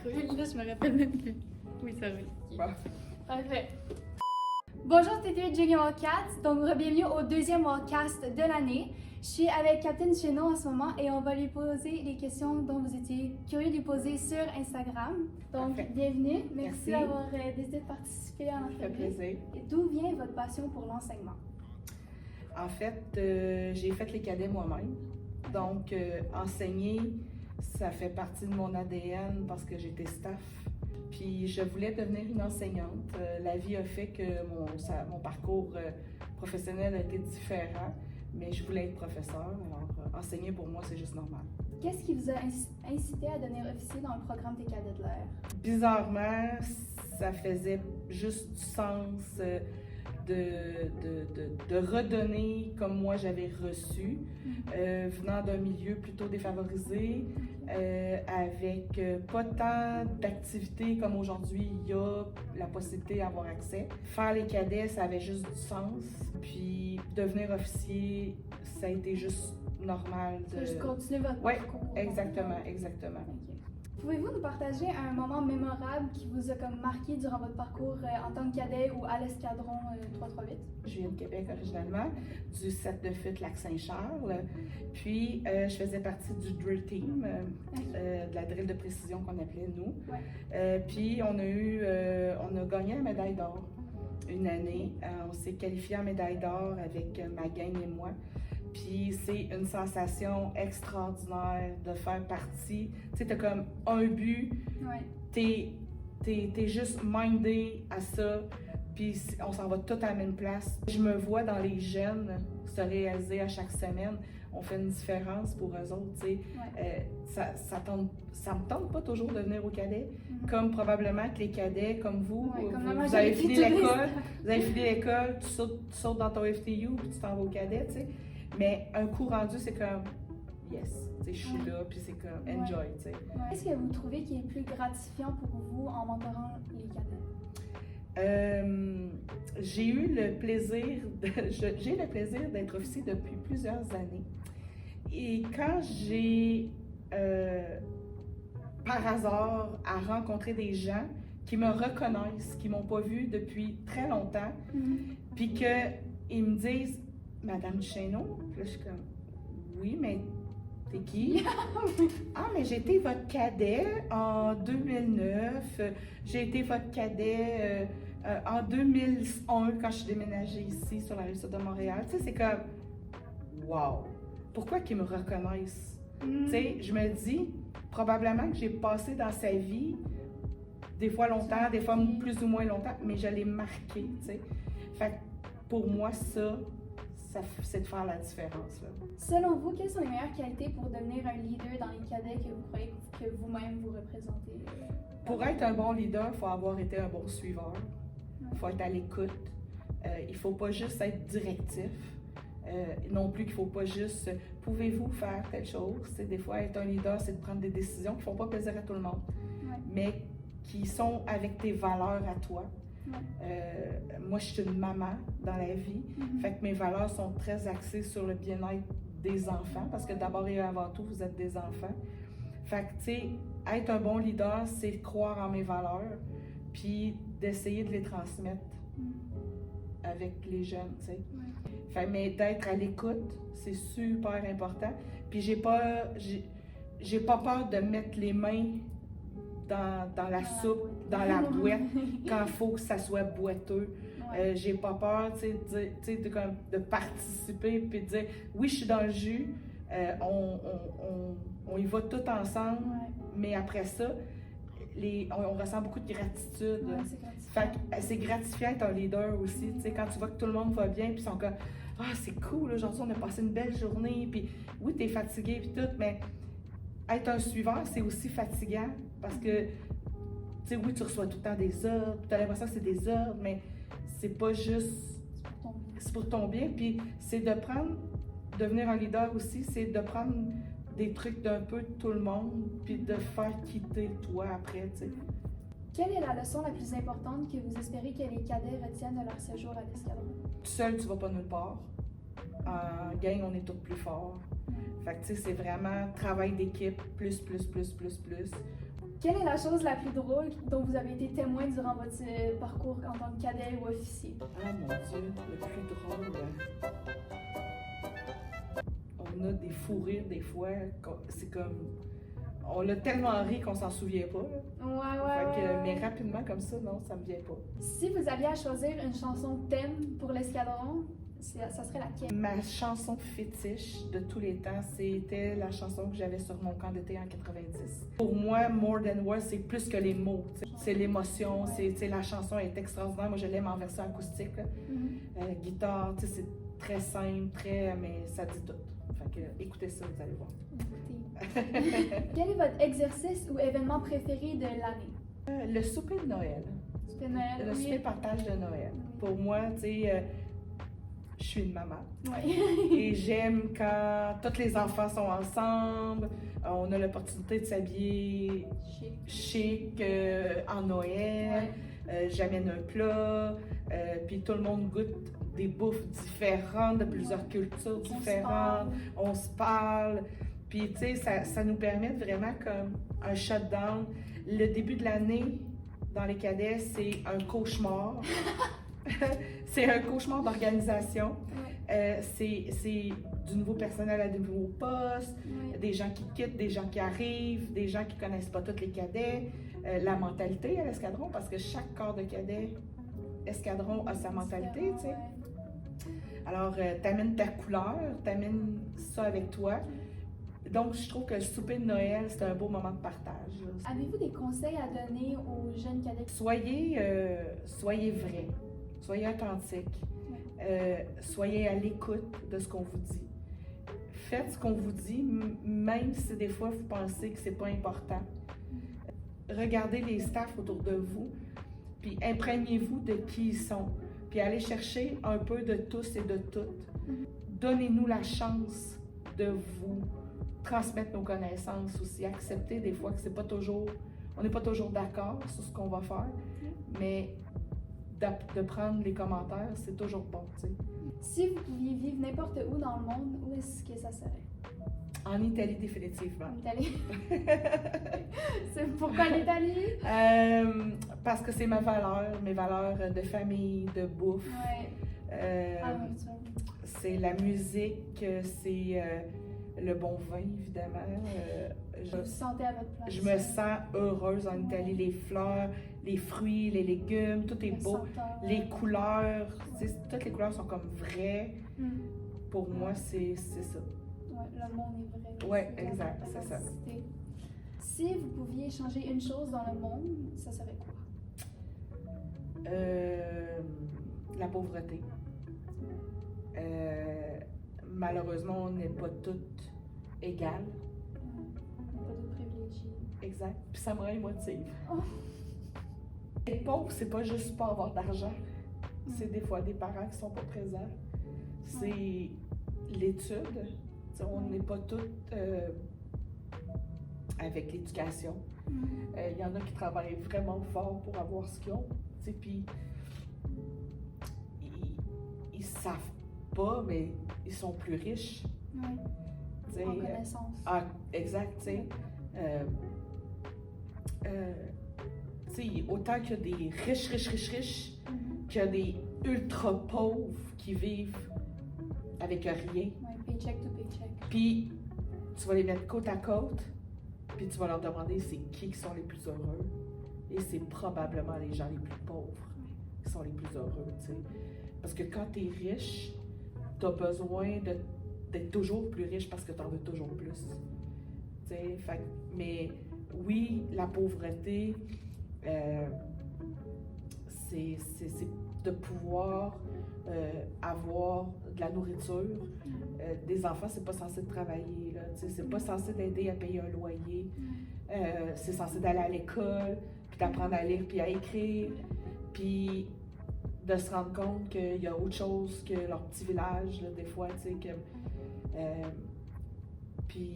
roule, là, je me rappelle même plus. Oui, ça roule. Bon. Parfait. Bonjour, c'était Junior Wildcat. Donc, bienvenue au deuxième Wildcast de l'année. Je suis avec Captain Cheno en ce moment et on va lui poser les questions dont vous étiez curieux de lui poser sur Instagram. Donc, Parfait. bienvenue. Merci Merci. d'avoir décidé de participer à Ça fait l'entrevue. plaisir. Et d'où vient votre passion pour l'enseignement? En fait, j'ai fait les cadets moi-même. Donc, enseigner, ça fait partie de mon ADN parce que j'étais staff. Puis, je voulais devenir une enseignante. La vie a fait que mon parcours professionnel a été différent, mais je voulais être professeur. Alors, enseigner pour moi, c'est juste normal. Qu'est-ce qui vous a incité à devenir officier dans le programme des cadets de l'air? Bizarrement, ça faisait juste du sens de redonner comme moi j'avais reçu, venant d'un milieu plutôt défavorisé, avec pas tant d'activités comme aujourd'hui, il y a la possibilité d'avoir accès. Faire les cadets, ça avait juste du sens, puis devenir officier, ça a été juste normal. Juste continuer votre Oui, parcours. exactement, exactement. Ok. Pouvez-vous nous partager un moment mémorable qui vous a comme marqué durant votre parcours en tant que cadet ou à l'escadron 338? Je viens de Québec originalement, du 7 de FUT Lac-Saint-Charles. Puis, je faisais partie du drill team, de la drill de précision qu'on appelait nous. Ouais. Puis, on a gagné la médaille d'or une année. On s'est qualifié en médaille d'or avec ma gang et moi. Puis c'est une sensation extraordinaire de faire partie. Tu sais, t'as comme un but, Ouais. t'es juste mindé à ça, puis on s'en va tout à la même place. Je me vois dans les jeunes se réaliser à chaque semaine. On fait une différence pour eux autres, tu sais. Ouais. Ça me tente pas toujours de venir au cadet, Mhm. comme probablement que les cadets, comme vous, Ouais, comme la vous majorité avez fini de tous les l'école, staff. vous avez fini l'école, tu sautes dans ton FTU, puis tu t'en vas au cadet, tu sais. Mais un coup rendu, c'est comme, yes, tu sais, je suis là, puis c'est comme, enjoy, tu sais. Ouais. Qu'est-ce que vous trouvez qui est plus gratifiant pour vous en mentorant les cadets? J'ai eu le plaisir, j'ai le plaisir d'être officier depuis plusieurs années. Et quand j'ai, par hasard, à rencontrer des gens qui me reconnaissent, qui m'ont pas vu depuis très longtemps, puis qu'ils me disent « Madame Duchesneau », puis là, je suis comme « Oui, mais t'es qui? » « Ah, mais j'ai été votre cadet en 2009, j'ai été votre cadet en 2001 quand je suis déménagée ici sur la rive sud de Montréal. » Tu sais, c'est comme « Wow! Pourquoi qu'ils me reconnaissent? » Tu sais, je me dis, probablement que j'ai passé dans sa vie, des fois longtemps, des fois plus ou moins longtemps, mais je l'ai marqué, tu sais. Fait que pour moi, ça c'est de faire la différence, là. Selon vous, quelles sont les meilleures qualités pour devenir un leader dans les cadets que vous croyez que vous-même vous représentez? Pour être un bon leader, il faut avoir été un bon suiveur. Il faut être à l'écoute. Il ne faut pas juste être directif. Non plus qu'il ne faut pas juste « pouvez-vous faire telle chose ». Des fois, être un leader, c'est de prendre des décisions qui ne font pas plaisir à tout le monde, mais qui sont avec tes valeurs à toi. Moi, je suis une maman dans la vie, fait que mes valeurs sont très axées sur le bien-être des enfants, parce que d'abord et avant tout, vous êtes des enfants. Fait que, tu sais, être un bon leader, c'est croire en mes valeurs, puis d'essayer de les transmettre avec les jeunes, tu sais. Fait, mais d'être à l'écoute, c'est super important. Puis j'ai pas peur de mettre les mains dans la soupe, dans la boîte, quand il faut que ça soit boiteux. J'ai pas peur, tu sais, de participer puis de dire oui, je suis dans le jus, on y va tout ensemble, mais après ça, on ressent beaucoup de gratitude. Fait que c'est gratifiant d'être un leader aussi, tu sais, quand tu vois que tout le monde va bien, puis ils sont comme ah, c'est cool, aujourd'hui on a passé une belle journée, puis oui, t'es fatigué, puis tout, mais être un suiveur, c'est aussi fatigant parce que, tu sais, oui, tu reçois tout le temps des ordres, tu as l'impression que c'est des ordres, mais c'est pas juste. C'est pour ton bien. Puis c'est devenir un leader aussi, c'est de prendre des trucs d'un peu de tout le monde, puis de faire quitter toi après, tu sais. Quelle est la leçon la plus importante que vous espérez que les cadets retiennent de leur séjour à l'escadron? Tout seul, tu vas pas nulle part. En gang, on est tous plus forts. Fait que, tu sais, c'est vraiment travail d'équipe, plus. Quelle est la chose la plus drôle dont vous avez été témoin durant votre parcours en tant que cadet ou officier? Ah mon Dieu, le plus drôle. On a des fous rires des fois. C'est comme. On l'a tellement ri qu'on s'en souvient pas. Là. Fait que, mais rapidement comme ça, non, ça me vient pas. Si vous aviez à choisir une chanson thème pour l'escadron, ça serait laquelle? Ma chanson fétiche de tous les temps, c'était la chanson que j'avais sur mon camp d'été en 90. Pour moi, More Than Words, c'est plus que les mots. C'est l'émotion, la chanson est extraordinaire. Moi, je l'aime en version acoustique. Guitare, c'est très simple, mais ça dit tout. Fait que, écoutez ça, vous allez voir. Quel est votre exercice ou événement préféré de l'année? Le souper de Noël. Souper de Noël, Le souper partage de Noël. Pour moi, tu sais, je suis une maman. Oui. Et j'aime quand tous les enfants sont ensemble, on a l'opportunité de s'habiller chic en Noël. J'amène un plat, puis tout le monde goûte des bouffes différentes, de plusieurs cultures différentes. On se parle. Puis, tu sais, ça nous permet vraiment comme un shutdown. Le début de l'année, dans les cadets, c'est un cauchemar. C'est un cauchemar d'organisation. C'est du nouveau personnel à de nouveaux postes, des gens qui quittent, des gens qui arrivent, des gens qui ne connaissent pas tous les cadets. La mentalité à l'escadron, parce que chaque corps de cadet escadron a sa mentalité, tu sais. Alors, t'amènes ta couleur, t'amènes ça avec toi. Donc, je trouve que le souper de Noël, c'est un beau moment de partage. Avez-vous des conseils à donner aux jeunes cadets? Soyez vrais, soyez authentiques, soyez à l'écoute de ce qu'on vous dit. Faites ce qu'on vous dit, même si des fois vous pensez que c'est pas important. Regardez les staffs autour de vous, puis imprégnez-vous de qui ils sont, puis allez chercher un peu de tous et de toutes. Donnez-nous la chance de vous transmettre nos connaissances aussi, accepter des fois que c'est pas toujours, on n'est pas toujours d'accord sur ce qu'on va faire, mais de prendre les commentaires, c'est toujours bon, tu sais. Si vous pouviez vivre n'importe où dans le monde, où est-ce que ça serait? En Italie, définitivement. En Italie? Pourquoi l'Italie? Parce que c'est mes valeurs de famille, de bouffe. C'est la musique, c'est le bon vin, évidemment. Vous vous sentez à votre place? Je me sens heureuse en Italie. Les fleurs, les fruits, les légumes, tout est beau. Les couleurs, toutes les couleurs sont comme vraies. Pour moi, c'est ça. Le monde est vrai. Oui, exact, c'est ça. Si vous pouviez changer une chose dans le monde, ça serait quoi? La pauvreté. Malheureusement, on n'est pas toutes égales. Pas de privilégiés. Exact. Puis ça me rend émotive. Oh. Être pauvre, c'est pas juste pas avoir d'argent. C'est des fois des parents qui sont pas présents. C'est l'étude. On n'est pas toutes avec l'éducation. Il y en a qui travaillent vraiment fort pour avoir ce qu'ils ont. Puis ils savent pas, mais ils sont plus riches. En connaissance. Exact, tu sais. Autant qu'il y a des riches, qu'il y a des ultra pauvres qui vivent avec rien. Paycheck to paycheck. Puis, tu vas les mettre côte à côte, puis tu vas leur demander c'est qui sont les plus heureux. Et c'est probablement les gens les plus pauvres qui sont les plus heureux, tu sais. Parce que quand tu es riche, tu as besoin d'être toujours plus riche parce que tu en veux toujours plus. Tu sais, mais oui, la pauvreté, c'est de pouvoir avoir de la nourriture. Des enfants, c'est pas censé travailler, là, c'est pas censé t'aider à payer un loyer. C'est censé d'aller à l'école, puis d'apprendre à lire, puis à écrire, puis de se rendre compte qu'il y a autre chose que leur petit village, là, des fois, tu sais, que... puis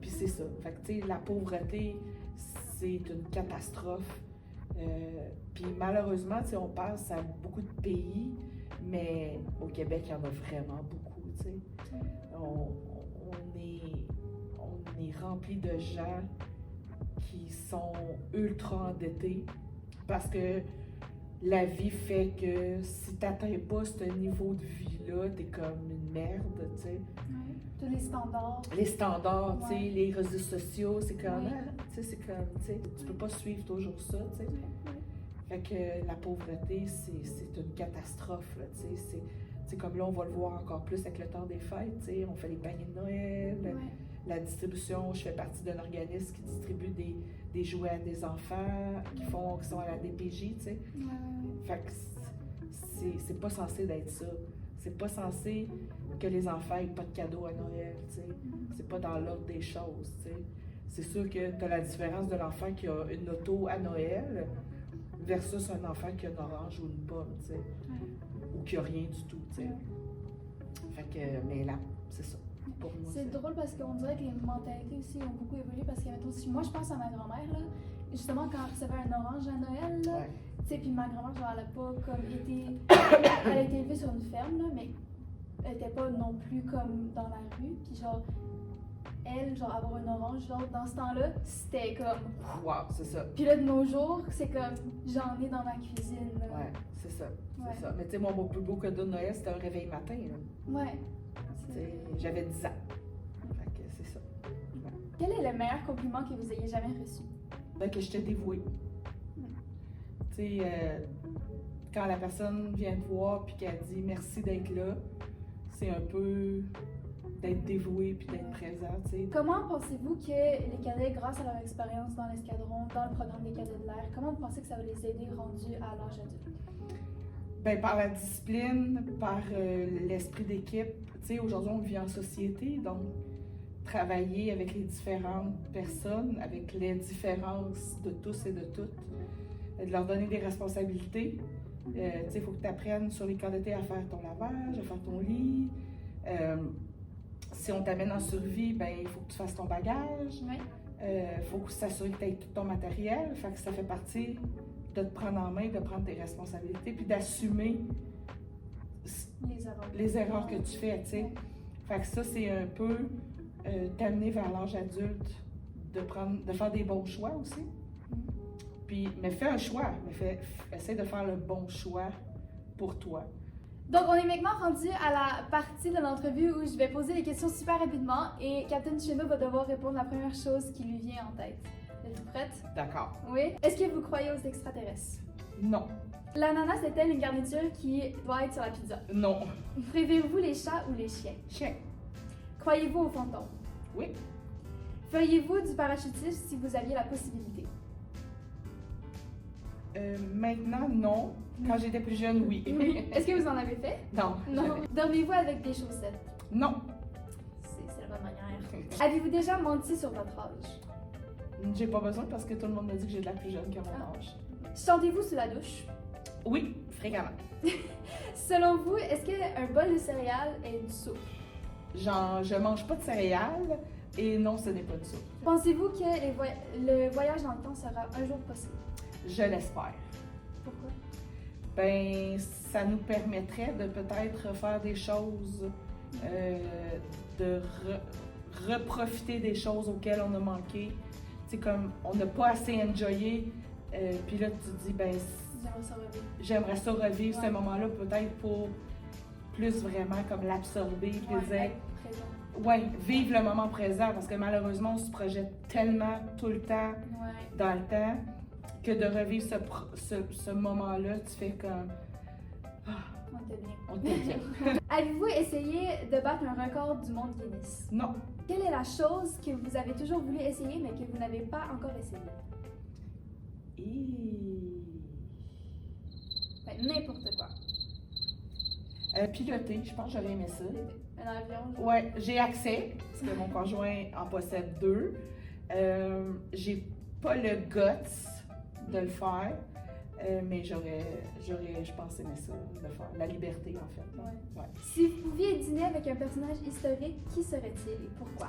c'est ça. Fait que, tu sais, la pauvreté, c'est une catastrophe. Puis malheureusement, tu sais, on passe à beaucoup de pays, mais au Québec, il y en a vraiment beaucoup, tu sais. on est rempli de gens qui sont ultra endettés parce que la vie fait que si t'atteins pas ce niveau de vie-là, t'es comme une merde, tu sais. Ouais. Tous les standards. Les standards, tu sais, Ouais. les réseaux sociaux, c'est comme, Ouais. tu sais, c'est comme, tu sais, tu peux pas suivre toujours ça, tu sais. Ouais. Fait que la pauvreté, c'est une catastrophe, là, tu sais. C'est comme là, on va le voir encore plus avec le temps des fêtes, tu sais. On fait les paniers de Noël, Ouais. la distribution. Je fais partie d'un organisme qui distribue des jouets à des enfants qui sont à la DPJ, tu sais. Ouais. Fait que c'est pas censé d'être ça. C'est pas censé que les enfants aient pas de cadeaux à Noël, tu sais. C'est pas dans l'ordre des choses, tu sais. C'est sûr que t'as la différence de l'enfant qui a une auto à Noël versus un enfant qui a une orange ou une pomme, tu sais. Ou qui a rien du tout, tu sais. Fait que, mais là, c'est ça. Pour moi, C'est drôle parce qu'on dirait que les mentalités aussi ont beaucoup évolué parce que, mettons, si moi je pense à ma grand-mère, là, justement quand elle recevait un orange à Noël, là, Ouais. tu sais, puis ma grand-mère, genre, elle a pas comme été. Elle a été élevée sur une ferme, là, mais elle était pas non plus comme dans la rue, puis genre, elle, genre, avoir un orange, genre, dans ce temps-là, c'était comme. Wow, c'est ça. Puis là, de nos jours, c'est comme, j'en ai dans ma cuisine, là. Ouais, c'est ça. Ouais. C'est ça. Mais tu sais, moi, mon plus beau cadeau de Noël, c'était un réveil matin, là. Ouais. Tu sais, j'avais 10 ans. Fait que c'est ça. Quel est le meilleur compliment que vous ayez jamais reçu? Ben, que je t'ai dévouée. Tu sais, quand la personne vient te voir puis qu'elle dit merci d'être là, c'est un peu d'être dévoué puis d'être présent, tu sais. Comment pensez-vous que les cadets, grâce à leur expérience dans l'escadron, dans le programme des cadets de l'air, comment vous pensez que ça va les aider rendus à l'âge adulte? Ben, par la discipline, par l'esprit d'équipe. Tu sais, aujourd'hui, on vit en société, donc travailler avec les différentes personnes, avec les différences de tous et de toutes, de leur donner des responsabilités. Tu sais, il faut que tu apprennes sur les camps d'été à faire ton lavage, à faire ton lit. Si on t'amène en survie, ben il faut que tu fasses ton bagage. Oui. Il faut s'assurer que tu aies tout ton matériel. Fait que ça fait partie de te prendre en main, de prendre tes responsabilités, puis d'assumer les erreurs que tu fais, tu sais. Fait que ça, c'est un peu t'amener vers l'âge adulte, de faire des bons choix aussi. Puis, mais fais un choix, mais essaie de faire le bon choix pour toi. Donc, on est maintenant rendu à la partie de l'entrevue où je vais poser des questions super rapidement et Captain Cheno va devoir répondre la première chose qui lui vient en tête. Êtes-vous prête? D'accord. Oui. Est-ce que vous croyez aux extraterrestres? Non. L'ananas est-elle une garniture qui doit être sur la pizza? Non. Préférez-vous les chats ou les chiens? Chien. Croyez-vous aux fantômes? Oui. Feriez-vous du parachutisme si vous aviez la possibilité? Maintenant, non. Quand j'étais plus jeune, oui. Est-ce que vous en avez fait? Non. Non. jamais. Dormez-vous avec des chaussettes? Non. C'est la bonne manière. Avez-vous déjà menti sur votre âge? J'ai pas besoin parce que tout le monde me dit que j'ai de la plus jeune que mon âge. Chantez-vous sous la douche? Oui, fréquemment. Selon vous, est-ce qu'un bol de céréales est une soupe? Genre, je mange pas de céréales et non, ce n'est pas de soupe. Pensez-vous que le voyage dans le temps sera un jour possible? Je l'espère. Pourquoi? Ben, ça nous permettrait de peut-être faire des choses, de reprofiter des choses auxquelles on a manqué. C'est comme, on n'a pas assez enjoyé, puis là, tu te dis, ben, J'aimerais ça revivre. j'aimerais ça revivre ce Ouais. moment-là, peut-être pour plus vraiment comme l'absorber, puis dire, être présent. ouais, vivre le moment présent, parce que malheureusement, on se projette tellement tout le temps Ouais. dans le temps que de revivre ce moment-là, tu fais comme, On était bien. on te dit. Avez-vous essayé de battre un record du monde Guinness? Non. Quelle est la chose que vous avez toujours voulu essayer mais que vous n'avez pas encore essayé? Ben, n'importe quoi. Piloter, je pense que j'aurais aimé ça. Un avion, genre. Ouais, j'ai accès, parce que mon conjoint en possède 2. J'ai pas le guts de le faire, mais j'aurais, je pense, aimé ça, le faire. La liberté, en fait. Ouais. Ouais. Si vous pouviez dîner avec un personnage historique, qui serait-il et pourquoi?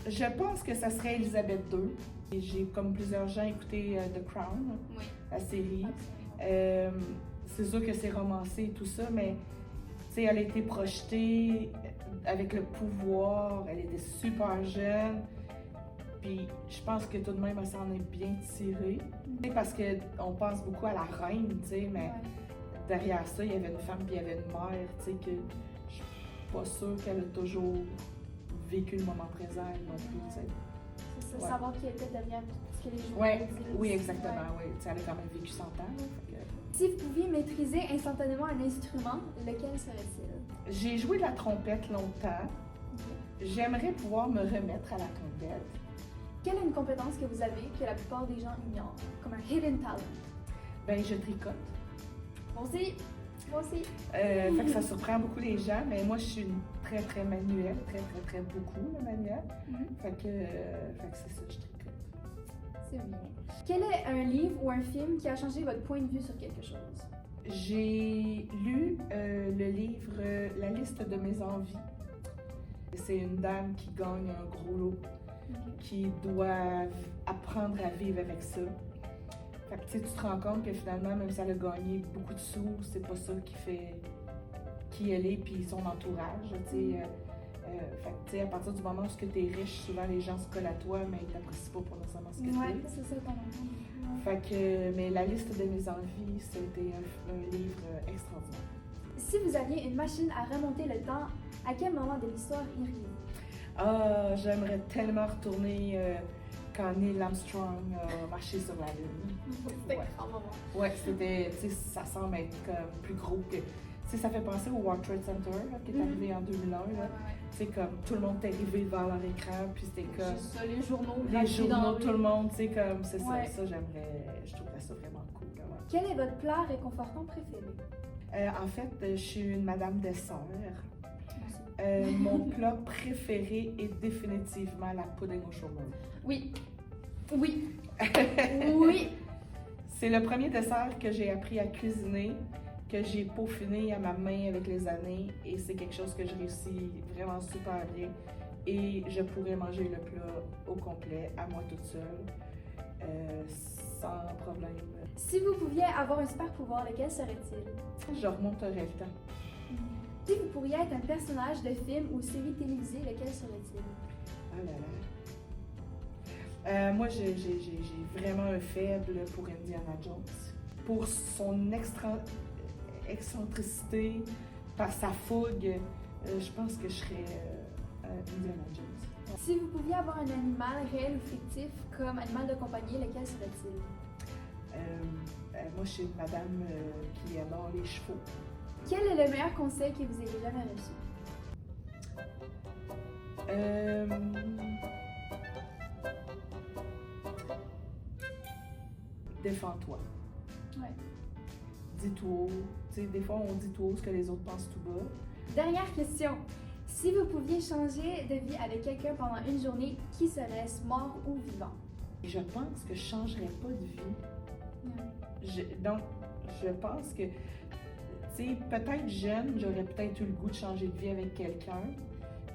Je pense que ça serait Elisabeth II. Et j'ai, comme plusieurs gens, écouté The Crown, Oui. la série. Absolument. C'est sûr que c'est romancé et tout ça, mais tu sais, elle a été projetée avec le pouvoir, elle était super jeune. Puis je pense que tout de même, elle s'en est bien tirée. Tu sais, parce qu'on pense beaucoup à la reine, tu sais, mais derrière ça, il y avait une femme puis il y avait une mère, tu sais, que je suis pas sûre qu'elle a toujours vécu le moment présent non plus, tu sais. C'est ça, savoir qui était derrière ce que les gens disent. Oui, exactement, oui. Tu sais, elle a quand même vécu 100 ans. Fait que... Si vous pouviez maîtriser instantanément un instrument, lequel serait-il? J'ai joué de la trompette longtemps. J'aimerais pouvoir me remettre à la trompette. Quelle est une compétence que vous avez que la plupart des gens ignorent, comme un hidden talent? Ben, je tricote. Moi aussi. Moi aussi. Fait que ça surprend beaucoup les gens, mais moi, je suis une très manuelle, très beaucoup le manuel. Fait que c'est ça, je tricote. C'est bien. Quel est un livre ou un film qui a changé votre point de vue sur quelque chose? J'ai lu le livre La liste de mes envies. C'est une dame qui gagne un gros lot, qui doit apprendre à vivre avec ça. Fait que tu te rends compte que finalement, même si elle a gagné beaucoup de sous, c'est pas ça qui fait qui elle est puis son entourage. Fait que, tu sais, à partir du moment où tu es riche, souvent les gens se collent à toi, mais ils t'apprécient pas pour nécessairement ce que tu es. Ouais, c'est ça ton enfant. Fait que, mais la liste de mes envies, c'était un livre extraordinaire. Si vous aviez une machine à remonter le temps, à quel moment de l'histoire iriez-vous? Ah, j'aimerais tellement retourner quand Neil Armstrong a marché sur la Lune. C'était un grand moment. Ouais, c'était, tu sais, ça semble être comme plus gros que. Tu sais, ça fait penser au World Trade Center là, qui est arrivé en 2001. Tu sais, comme tout le monde est arrivé devant leur écran, puis c'était comme. Juste ça, les journaux, tout le monde, tu sais, comme, c'est Ouais. ça, j'aimerais. Je trouverais ça vraiment cool. Là, ouais. Quel est votre plat réconfortant préféré? En fait, je suis une madame dessert. Mon plat préféré est définitivement la pudding au chômage. Oui. Oui. Oui. C'est le premier dessert que j'ai appris à cuisiner, que j'ai peaufiné à ma main avec les années, et c'est quelque chose que je réussis vraiment super bien. Et je pourrais manger le plat au complet, à moi toute seule, sans problème. Si vous pouviez avoir un super pouvoir, lequel serait-il? Je remonterais le temps. Si vous pourriez être un personnage de film ou série télévisée, lequel serait-il? Oh là là. Moi, j'ai vraiment un faible pour Indiana Jones. Pour son excentricité, par sa fougue, je pense que je serais Indiana Jones. Si vous pouviez avoir un animal réel ou fictif comme animal de compagnie, lequel serait-il? Moi, je suis une madame qui adore les chevaux. Quel est le meilleur conseil que vous ayez jamais reçu? Défends-toi. Ouais. Dis tout haut. Tu sais, des fois, on dit tout haut ce que les autres pensent tout bas. Dernière question. Si vous pouviez changer de vie avec quelqu'un pendant une journée, qui serait-ce, mort ou vivant? Et je pense que je ne changerais pas de vie. Donc, je pense que, tu sais, peut-être jeune, j'aurais peut-être eu le goût de changer de vie avec quelqu'un,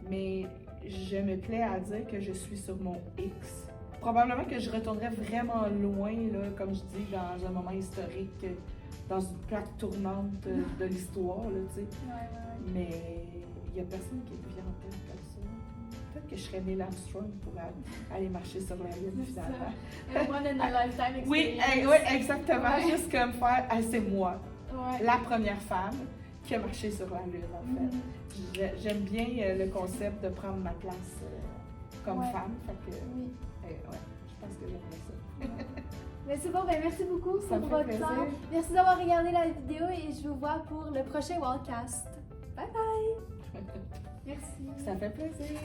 mais je me plais à dire que je suis sur mon X. Probablement que je retournerais vraiment loin, là, comme je dis, dans un moment historique, dans une plaque tournante de l'histoire, là, tu sais. Mais il n'y a personne qui me vient en tête comme ça. Peut-être que je serais Neil Armstrong pour aller marcher sur la Lune, finalement. One in a lifetime experience. Oui, exactement. Ouais. Juste comme faire, c'est moi, Ouais. la première femme qui a marché sur la Lune, en fait. J'aime bien le concept de prendre ma place comme femme. Fait que, je pense que j'aimerais ça. Mais c'est bon, merci beaucoup Ça pour me fait votre temps. plaisir. Merci d'avoir regardé la vidéo et je vous vois pour le prochain Wildcast. Bye bye! Merci. Ça fait plaisir.